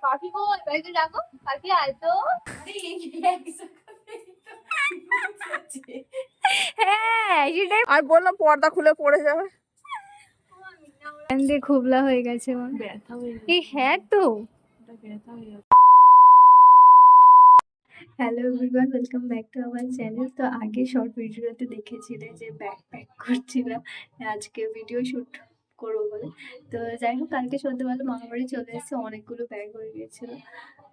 পাখি গো এবারে ডাকো, পাখি আয় তো। হ্যাঁ সেটাই, আর বললাম পর্দা খুলে পড়ে যাবে। খুবলা হয়ে গেছে এই, হ্যাঁ তো। Hello everyone, welcome back to our channel. তো আগে শর্ট ভিডিওতে দেখেছিলে যে ব্যাগ প্যাক করছিলাম, আজকে ভিডিও শ্যুট করবো বলে। তো যাই হোক, কালকে সন্ধ্যেবেলা মামাবাড়ি চলে এসেছে, অনেকগুলো ব্যাগ হয়ে গেছিলো।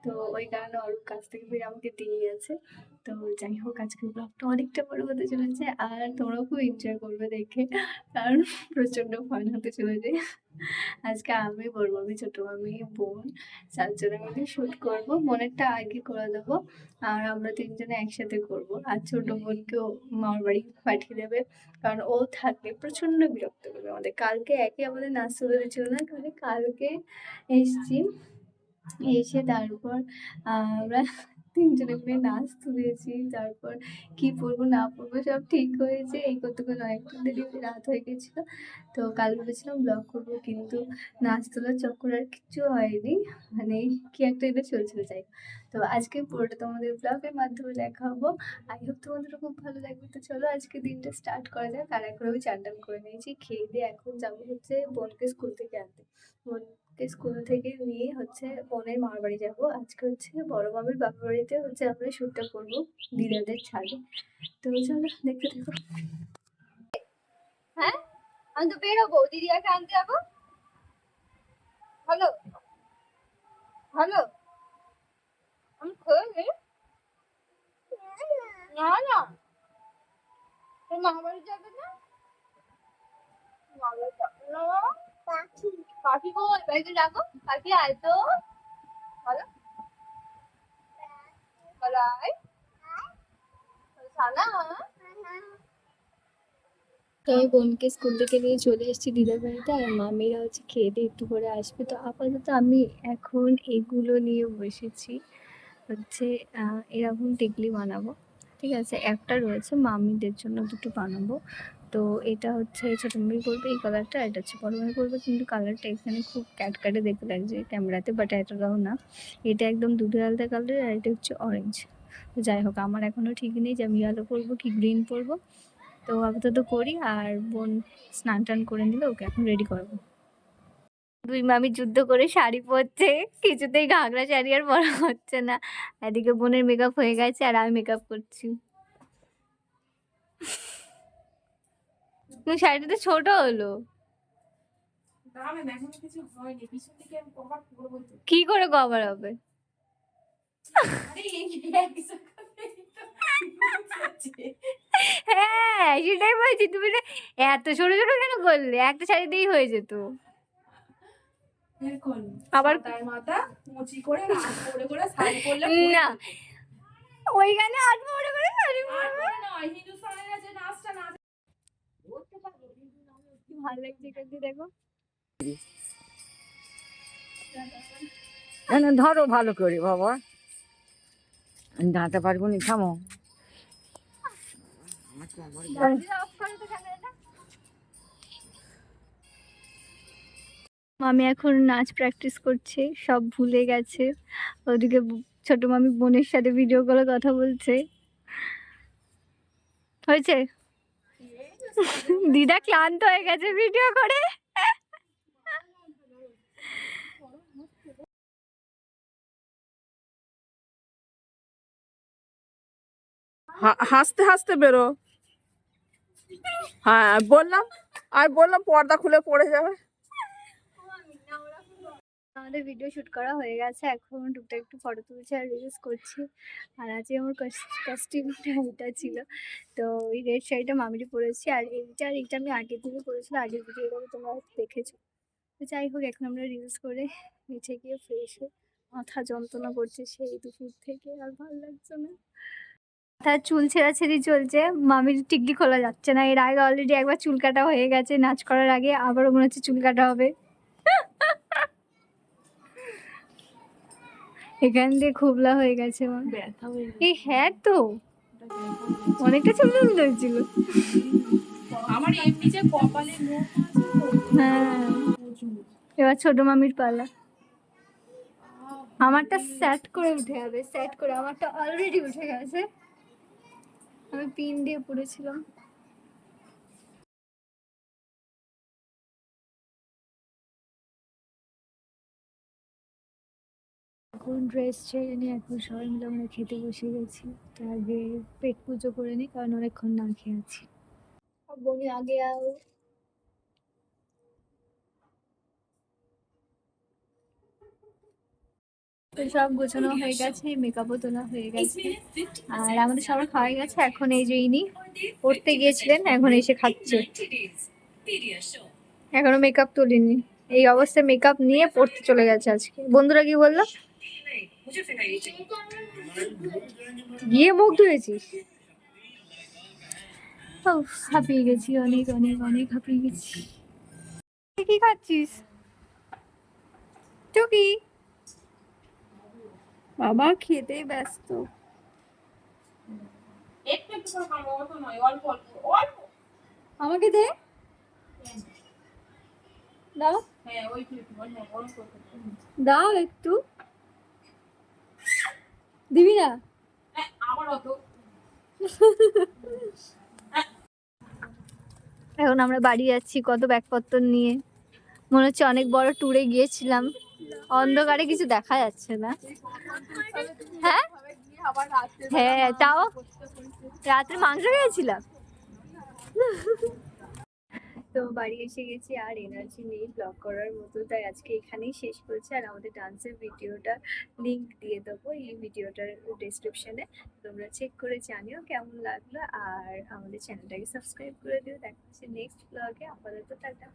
তো ওই কারণে ওর কাছ থেকে ফিরে আমাকে দিয়ে গেছে। তো যাই হোক, আজকের ব্লগটা অনেকটা বড় হতে চলেছে, আর তোমরাও খুব এনজয় করবে দেখে, কারণ প্রচণ্ড ফান হতে চলেছে। আজকে আমি, বড় মামি, ছোট মামি, বোন, চারজনে মিলে শ্যুট করবো। বোনেরটা আগে করে দেবো, আর আমরা তিনজনে একসাথে করব। আর ছোট বোনকেও মামার বাড়ি পাঠিয়ে দেবে, কারণ ও থাকলে প্রচণ্ড বিরক্ত করবে আমাদের। কালকে একে আমাদের নাচ তুলে দিচ্ছিল না, কালকে এসছি, এসে তারপর আমরা তিনজনে মিলে নাচ তুলেছি। তারপর কি পরবো না পরবো সব ঠিক হয়েছে, এই করতে করতে অনেকটা দেরি রাত হয়ে গেছিলো। তো কাল ভেবেছিলাম ব্লগ করবো, কিন্তু নাচ তোলার চক্কর আর কিচ্ছু হয়নি, মানে কি একটা এটা চলছিল। যাই, তো আজকে পুরোটা তোমাদের ব্লগের মাধ্যমে দেখাবো। আই হোপ তোমাদেরও খুব ভালো লাগবে। তো চলো আজকে দিনটা স্টার্ট করা যাক। আর এখন আমি চান টান করে নিয়েছি, খেয়ে দিয়ে এখন যাবো হচ্ছে বোনকে স্কুল থেকে আনতে। বোনকে স্কুল থেকে নিয়ে হচ্ছে বোনের মামার বাড়ি যাবো। আজকে হচ্ছে বড় মামির বাবার বাড়িতে হচ্ছে আমরা শ্যুটটা করবো দিদাদের ছাদে। তো চলো দেখতে থাকো। হ্যাঁ, আমি তো বেরোবো, দিদিয়াকে আনতে যাবো। ভালো ভালো, আমি খেয়ে না না, তোর মামার বাড়ি যাবে না? মামার যাবে না, পাখি পাখি গো এবারে ডাকো, পাখি আয় তো। ভালো ভালো আয় সানা। তো আমি বোনকে স্কুল থেকে নিয়ে চলে এসেছি দিদার বাড়িতে, আর মামিরা হচ্ছে খেয়ে দিয়ে একটু করে আসবে। তো আপাতত আমি এখন এগুলো নিয়ে বসেছি, হচ্ছে এরকম টিকলি বানাবো। ঠিক আছে, একটা রয়েছে, মামিদের জন্য দুটো বানাবো। তো এটা হচ্ছে ছোটো মামি করবে এই কালারটা, এটা হচ্ছে বড় মামি করবে। কিন্তু কালারটা এখানে খুব ক্যাটকাটে দেখতে লাগছে ক্যামেরাতে, বাট এতটাও না। এটা একদম দুধে আলাদা কালার, আর এটা হচ্ছে অরেঞ্জ। তো যাই হোক, আমার এখনও ঠিক নেই যে আমি ইয়েলো পরবো কি গ্রিন পরবো। তো আপাতত করি, আর বোন স্নান টান করে নিলে ওকে এখন রেডি করবো। দুই মামি যুদ্ধ করে শাড়ি পরছে, কিছুতেই ঘাগরা শাড়ি আর পরা হচ্ছে না। এদিকে বোনের মেকআপ হয়ে গেছে, আর আমি মেকআপ করছি। শাড়িটা তো ছোট হলো, কি করে কভার হবে? হ্যাঁ সেটাই বলছি, তুমি এত ছোট ছোট কেন করলে? একটা শাড়ি দিয়েই হয়ে যেত। আবার মাথা মুচি করে না, ওইখানে আসবো ওরে করে শাড়ি পরবে না, হিন্দুস্তানের যে নাচটা নাচ করতে পারবো, কিন্তু কি ভালো লাগছে এখানে দেখো। ধরো ভালো করে বাবা, আমি দাঁড়াতে পারবো না, থামো। মামি এখন নাচ প্র্যাকটিস করছে, সব ভুলে গেছে। ওদিকে ছোট মামি বোনের সাথে ভিডিও কলে কথা বলছে। হয়েছে, দিদা ক্লান্ত হয়ে গেছে ভিডিও করে। হাসতে হাসতে বেরো। হ্যাঁ বললাম, আর বললাম পর্দা খুলে পড়ে যাবে। আমাদের ভিডিও শুট করা হয়ে গেছে, এখন টুকটাক একটু ফটো তুলছি আর রিলস করছি। আর আজকে আমার কস্টিউমটা এটা ছিল, তো ওই রেড শাড়িটা মামিটি পরেছি, আর এইটা আমি আগের দিকে পরেছিলাম, আগের ভিডিওগুলো তোমরা দেখেছো। তো যাই হোক, এখন আমরা রিলস করে নিচে গিয়ে ফ্রেশ হয়ে, মাথা যন্ত্রণা করছে সেই দুপুর থেকে, আর ভালো লাগছে না। তার চুল ছেঁড়াছেড়ি চলছে, মামির টিকলি খোলা যাচ্ছে না। এর আগে অলরেডি একবার চুল কাটা হয়ে গেছে নাচ করার আগে, আবারও মনে হচ্ছে চুল কাটা হবে। এখান দিয়ে খুবলা হয়ে গেছে আমার, এই হ্যাঁ তো অনেকটা চুল হয়েছিল আমার এমনি যে কপালে। হ্যাঁ, এবার ছোট মামির পালা। আমারটা সেট করে উঠে যাবে, সেট করে। আমারটা অলরেডি উঠে গেছে, আমি পিন দিয়ে পড়েছিলাম। এখন ড্রেস ছেড়ে নিয়ে এখন সবাই মিলে আমরা খেতে বসে গেছি। তো আগে পেট পুজো করে নিই, কারণ অনেকক্ষণ না খেয়ে আছি। বনি আগে আও। তো সব গোছানো হয়ে গেছে, মেকআপও তোলা হয়ে গেছে, আর আমাদের সবার খাওয়া গেছে। এখন এই যে ইনি পড়তে গিয়েছিলেন, এখন এসে খাচ্ছে। এখনো মেকআপ তুলিনি, এই অবস্থায় মেকআপ নিয়ে পড়তে চলে গেছে আজকে। বন্ধুরা কি বললো? গিয়ে মুখ ধুয়েছিস? উফ, হাঁপিয়ে গেছি, অনেক অনেক অনেক হাঁপিয়ে গেছি। কি খাচ্ছিস টুকি? বাবা খেতে ব্যস্ত। আমাকে দে, দাও দাও একটু। দিবি না? এখন আমরা বাড়ি যাচ্ছি কত ব্যাগপত্র নিয়ে। মনে হচ্ছে অনেক বড় ট্যুরে গিয়েছিলাম। অন্ধকারে কিছু দেখা যাচ্ছে না। হ্যাঁ হ্যাঁ, তাও রাত্রে মাংস খেয়েছিলাম। তো বাড়ি এসে গেছি, আর এনার্জি নেই ব্লগ করার মতো, তাই আজকে এখানেই শেষ করছি। আর আমাদের ডান্সের ভিডিওটা লিংক দিয়ে দেবো এই ভিডিওটার ডেসক্রিপশনে, তোমরা চেক করে জানিও কেমন লাগলো। আর আমাদের চ্যানেলটাকে সাবস্ক্রাইব করে দিও। দেখা হচ্ছে নেক্সট ব্লগে। আপাতত টাটা।